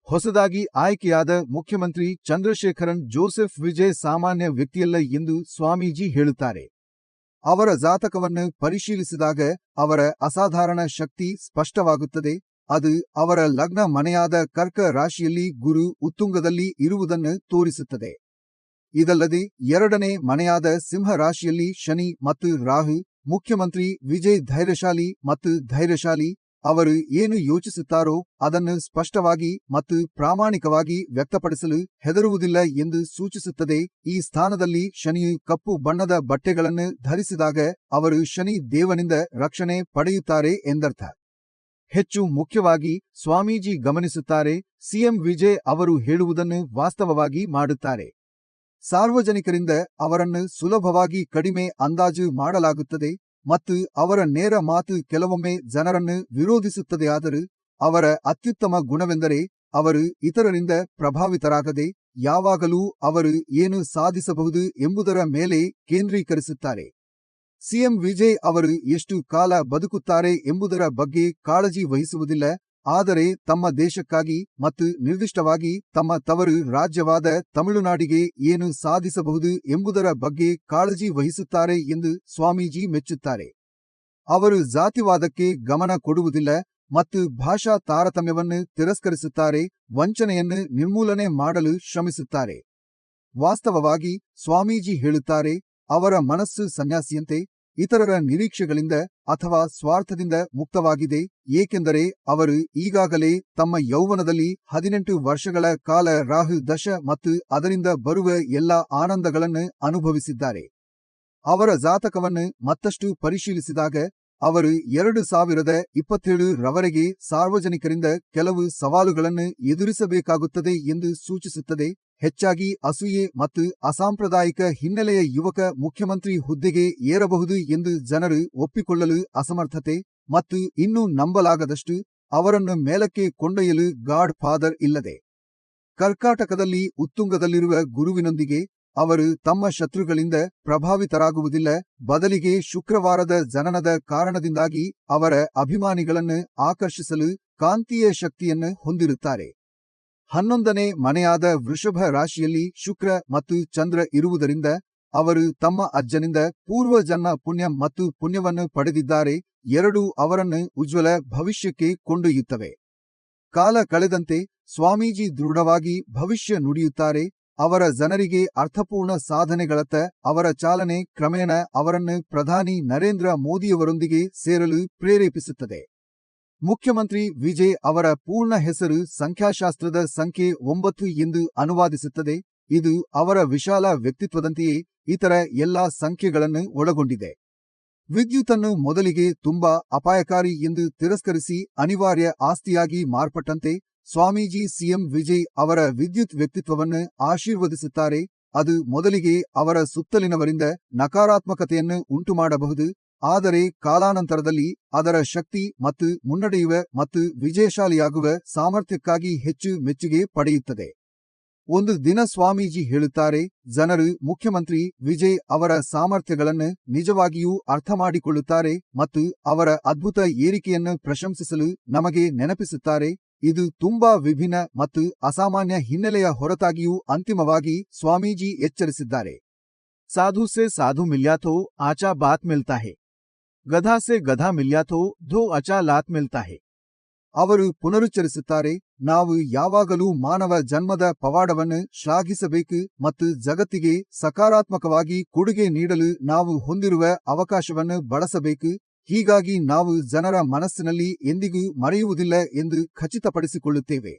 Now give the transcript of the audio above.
ಹೊಸದಾಗಿ ಆಯ್ಕೆಯಾದ ಮುಖ್ಯಮಂತ್ರಿ ಚಂದ್ರಶೇಖರನ್ ಜೋಸೆಫ್ ವಿಜಯ್ ಸಾಮಾನ್ಯ ವ್ಯಕ್ತಿಯಲ್ಲ ಎಂದು ಸ್ವಾಮೀಜಿ ಹೇಳುತ್ತಾರೆ. ಅವರ ಜಾತಕವನ್ನು ಪರಿಶೀಲಿಸಿದಾಗ ಅವರ ಅಸಾಧಾರಣ ಶಕ್ತಿ ಸ್ಪಷ್ಟವಾಗುತ್ತದೆ. ಅದು ಅವರ ಲಗ್ನ ಮನೆಯಾದ ಕರ್ಕ ರಾಶಿಯಲ್ಲಿ ಗುರು ಉತ್ತುಂಗದಲ್ಲಿ ಇರುವುದನ್ನು ತೋರಿಸುತ್ತದೆ. ಇದಲ್ಲದೆ ಎರಡನೇ ಮನೆಯಾದ ಸಿಂಹ ರಾಶಿಯಲ್ಲಿ ಶನಿ ಮತ್ತು ರಾಹು. ಮುಖ್ಯಮಂತ್ರಿ ವಿಜಯ್ ಧೈರ್ಯಶಾಲಿ ಮತ್ತು ಧೈರ್ಯಶಾಲಿ. ಅವರು ಏನು ಯೋಚಿಸುತ್ತಾರೋ ಅದನ್ನು ಸ್ಪಷ್ಟವಾಗಿ ಮತ್ತು ಪ್ರಾಮಾಣಿಕವಾಗಿ ವ್ಯಕ್ತಪಡಿಸಲು ಹೆದರುವುದಿಲ್ಲ ಎಂದು ಸೂಚಿಸುತ್ತದೆ. ಈ ಸ್ಥಾನದಲ್ಲಿ ಶನಿಯು ಕಪ್ಪು ಬಣ್ಣದ ಬಟ್ಟೆಗಳನ್ನು ಧರಿಸಿದಾಗ ಅವರು ಶನಿ ದೇವನಿಂದ ರಕ್ಷಣೆ ಪಡೆಯುತ್ತಾರೆ ಎಂದರ್ಥ. ಹೆಚ್ಚು ಮುಖ್ಯವಾಗಿ ಸ್ವಾಮೀಜಿ ಗಮನಿಸುತ್ತಾರೆ, ಸಿಎಂ ವಿಜಯ್ ಅವರು ಹೇಳುವುದನ್ನು ವಾಸ್ತವವಾಗಿ ಮಾಡುತ್ತಾರೆ. ಸಾರ್ವಜನಿಕರಿಂದ ಅವರನ್ನು ಸುಲಭವಾಗಿ ಕಡಿಮೆ ಅಂದಾಜು ಮಾಡಲಾಗುತ್ತದೆ ಮತ್ತು ಅವರ ನೇರ ಮಾತು ಕೆಲವೊಮ್ಮೆ ಜನರನ್ನು ವಿರೋಧಿಸುತ್ತದೆಯಾದರೂ ಅವರ ಅತ್ಯುತ್ತಮ ಗುಣವೆಂದರೆ ಅವರು ಇತರರಿಂದ ಪ್ರಭಾವಿತರಾಗದೆ ಯಾವಾಗಲೂ ಅವರು ಏನು ಸಾಧಿಸಬಹುದು ಎಂಬುದರ ಮೇಲೆ ಕೇಂದ್ರೀಕರಿಸುತ್ತಾರೆ. ಸಿಎಂ ವಿಜಯ್ ಅವರು ಎಷ್ಟು ಕಾಲ ಬದುಕುತ್ತಾರೆ ಎಂಬುದರ ಬಗ್ಗೆ ಕಾಳಜಿ ವಹಿಸುವುದಿಲ್ಲ, ಆದರೆ ತಮ್ಮ ದೇಶಕ್ಕಾಗಿ ಮತ್ತು ನಿರ್ದಿಷ್ಟವಾಗಿ ತಮ್ಮ ತವರು ರಾಜ್ಯವಾದ ತಮಿಳುನಾಡಿಗೆ ಏನು ಸಾಧಿಸಬಹುದು ಎಂಬುದರ ಬಗ್ಗೆ ಕಾಳಜಿ ವಹಿಸುತ್ತಾರೆ ಎಂದು ಸ್ವಾಮೀಜಿ ಮೆಚ್ಚುತ್ತಾರೆ. ಅವರು ಜಾತಿವಾದಕ್ಕೆ ಗಮನ ಕೊಡುವುದಿಲ್ಲ ಮತ್ತು ಭಾಷಾ ತಾರತಮ್ಯವನ್ನು ತಿರಸ್ಕರಿಸುತ್ತಾರೆ, ವಂಚನೆಯನ್ನು ನಿರ್ಮೂಲನೆ ಮಾಡಲು ಶ್ರಮಿಸುತ್ತಾರೆ. ವಾಸ್ತವವಾಗಿ ಸ್ವಾಮೀಜಿ ಹೇಳುತ್ತಾರೆ, ಅವರ ಮನಸ್ಸು ಸನ್ಯಾಸಿಯಂತೆ ಇತರರ ನಿರೀಕ್ಷೆಗಳಿಂದ ಅಥವಾ ಸ್ವಾರ್ಥದಿಂದ ಮುಕ್ತವಾಗಿದೆ, ಏಕೆಂದರೆ ಅವರು ಈಗಾಗಲೇ ತಮ್ಮ ಯೌವನದಲ್ಲಿ 18 ವರ್ಷಗಳ ಕಾಲ ರಾಹು ದಶ ಮತ್ತು ಅದರಿಂದ ಬರುವ ಎಲ್ಲ ಆನಂದಗಳನ್ನು ಅನುಭವಿಸಿದ್ದಾರೆ. ಅವರ ಜಾತಕವನ್ನು ಮತ್ತಷ್ಟು ಪರಿಶೀಲಿಸಿದಾಗ ಅವರು 2027 ರವರೆಗೆ ಸಾರ್ವಜನಿಕರಿಂದ ಕೆಲವು ಸವಾಲುಗಳನ್ನು ಎದುರಿಸಬೇಕಾಗುತ್ತದೆ ಎಂದು ಸೂಚಿಸುತ್ತದೆ. ಹೆಚ್ಚಾಗಿ ಅಸೂಯೆ ಮತ್ತು ಅಸಾಂಪ್ರದಾಯಿಕ ಹಿನ್ನೆಲೆಯ ಯುವಕ ಮುಖ್ಯಮಂತ್ರಿ ಹುದ್ದೆಗೆ ಏರಬಹುದು ಎಂದು ಜನರು ಒಪ್ಪಿಕೊಳ್ಳಲು ಅಸಮರ್ಥತೆ ಮತ್ತು ಇನ್ನೂ ನಂಬಲಾಗದಷ್ಟು ಅವರನ್ನು ಮೇಲಕ್ಕೆ ಕೊಂಡೊಯ್ಯಲು ಗಾಡ್ ಫಾದರ್ ಇಲ್ಲದೆ. ಕರ್ಕಾಟಕದಲ್ಲಿ ಉತ್ತುಂಗದಲ್ಲಿರುವ ಗುರುವಿನೊಂದಿಗೆ ಅವರು ತಮ್ಮ ಶತ್ರುಗಳಿಂದ ಪ್ರಭಾವಿತರಾಗುವುದಿಲ್ಲ, ಬದಲಿಗೆ ಶುಕ್ರವಾರದ ಜನನದ ಕಾರಣದಿಂದಾಗಿ ಅವರ ಅಭಿಮಾನಿಗಳನ್ನು ಆಕರ್ಷಿಸಲು ಕಾಂತೀಯ ಶಕ್ತಿಯನ್ನು ಹೊಂದಿರುತ್ತಾರೆ. 11ನೇ ಮನೆಯಾದ ವೃಷಭ ರಾಶಿಯಲ್ಲಿ ಶುಕ್ರ ಮತ್ತು ಚಂದ್ರ ಇರುವುದರಿಂದ ಅವರು ತಮ್ಮ ಅಜ್ಜನಿಂದ ಪೂರ್ವಜನ್ಮ ಪುಣ್ಯ ಮತ್ತು ಪುಣ್ಯವನ್ನು ಪಡೆದಿದ್ದಾರೆ. ಎರಡೂ ಅವರನ್ನು ಉಜ್ವಲ ಭವಿಷ್ಯಕ್ಕೆ ಕೊಂಡೊಯ್ಯುತ್ತವೆ. ಕಾಲ ಕಳೆದಂತೆ ಸ್ವಾಮೀಜಿ ದೃಢವಾಗಿ ಭವಿಷ್ಯ ನುಡಿಯುತ್ತಾರೆ. ಅವರ ಜನರಿಗೆ ಅರ್ಥಪೂರ್ಣ ಸಾಧನೆಗಳತ್ತ ಅವರ ಚಾಲನೆ ಕ್ರಮೇಣ ಅವರನ್ನು ಪ್ರಧಾನಿ ನರೇಂದ್ರ ಮೋದಿಯವರೊಂದಿಗೆ ಸೇರಲು ಪ್ರೇರೇಪಿಸುತ್ತದೆ. ಮುಖ್ಯಮಂತ್ರಿ ವಿಜಯ್ ಅವರ ಪೂರ್ಣ ಹೆಸರು ಸಂಖ್ಯಾಶಾಸ್ತ್ರದ ಸಂಖ್ಯೆ 9 ಎಂದು ಅನುವಾದಿಸುತ್ತದೆ. ಇದು ಅವರ ವಿಶಾಲ ವ್ಯಕ್ತಿತ್ವದಂತೆಯೇ ಇತರ ಎಲ್ಲಾ ಸಂಖ್ಯೆಗಳನ್ನು ಒಳಗೊಂಡಿದೆ. ವಿದ್ಯುತ್ತನ್ನು ಮೊದಲಿಗೆ ತುಂಬಾ ಅಪಾಯಕಾರಿ ಎಂದು ತಿರಸ್ಕರಿಸಿ ಅನಿವಾರ್ಯ ಆಸ್ತಿಯಾಗಿ ಮಾರ್ಪಟ್ಟಂತೆ ಸ್ವಾಮೀಜಿ ಸಿಎಂ ವಿಜಯ್ ಅವರ ವಿದ್ಯುತ್ ವ್ಯಕ್ತಿತ್ವವನ್ನು ಆಶೀರ್ವದಿಸುತ್ತಾರೆ. ಅದು ಮೊದಲಿಗೆ ಅವರ ಸುತ್ತಲಿನವರಿಂದ ನಕಾರಾತ್ಮಕತೆಯನ್ನು ಉಂಟುಮಾಡಬಹುದು, ಆದರೆ ಕಾಲಾನಂತರದಲ್ಲಿ ಅದರ ಶಕ್ತಿ ಮತ್ತು ಮುನ್ನಡೆಯುವ ಮತ್ತು ವಿಜಯಶಾಲಿಯಾಗುವ ಸಾಮರ್ಥ್ಯಕ್ಕಾಗಿ ಹೆಚ್ಚು ಮೆಚ್ಚುಗೆ ಪಡೆಯುತ್ತದೆ. ಒಂದು ದಿನ ಸ್ವಾಮೀಜಿ ಹೇಳುತ್ತಾರೆ, ಜನರು ಮುಖ್ಯಮಂತ್ರಿ ವಿಜಯ್ ಅವರ ಸಾಮರ್ಥ್ಯಗಳನ್ನು ನಿಜವಾಗಿಯೂ ಅರ್ಥಮಾಡಿಕೊಳ್ಳುತ್ತಾರೆ ಮತ್ತು ಅವರ ಅದ್ಭುತ ಏರಿಕೆಯನ್ನು ಪ್ರಶಂಸಿಸಲು ನಮಗೆ ನೆನಪಿಸುತ್ತಾರೆ. ಇದು ತುಂಬಾ ವಿಭಿನ್ನ ಮತ್ತು ಅಸಾಮಾನ್ಯ ಹಿನ್ನೆಲೆಯ ಹೊರತಾಗಿಯೂ ಅಂತಿಮವಾಗಿ ಸ್ವಾಮೀಜಿ ಎಚ್ಚರಿಸಿದ್ದಾರೆ. ಸಾಧು ಸೆ ಸಾಧು ಮಿಲ್ಯಾ ಥೋ ಆಚಾ ಬಾತ್ ಮಿಲ್ತಾ ಹೈ, ಗಧಾ ಸೆ ಗಧಾ ಮಿಲ್ಯಾ ಥೋ ಧೋ ಅಚಾ ಲಾತ್ ಮಿಲ್ತಾ ಹೈ. ಅವರು ಪುನರುಚ್ಚರಿಸುತ್ತಾರೆ, ನಾವು ಯಾವಾಗಲೂ ಮಾನವ ಜನ್ಮದ ಪವಾಡವನ್ನು ಶ್ಲಾಘಿಸಬೇಕು ಮತ್ತು ಜಗತ್ತಿಗೆ ಸಕಾರಾತ್ಮಕವಾಗಿ ಕೊಡುಗೆ ನೀಡಲು ನಾವು ಹೊಂದಿರುವ ಅವಕಾಶವನ್ನು ಬಳಸಬೇಕು. ಹೀಗಾಗಿ ನಾವು ಜನರ ಮನಸ್ಸಿನಲ್ಲಿ ಎಂದಿಗೂ ಮರೆಯುವುದಿಲ್ಲ ಎಂದು ಖಚಿತಪಡಿಸಿಕೊಳ್ಳುತ್ತೇವೆ.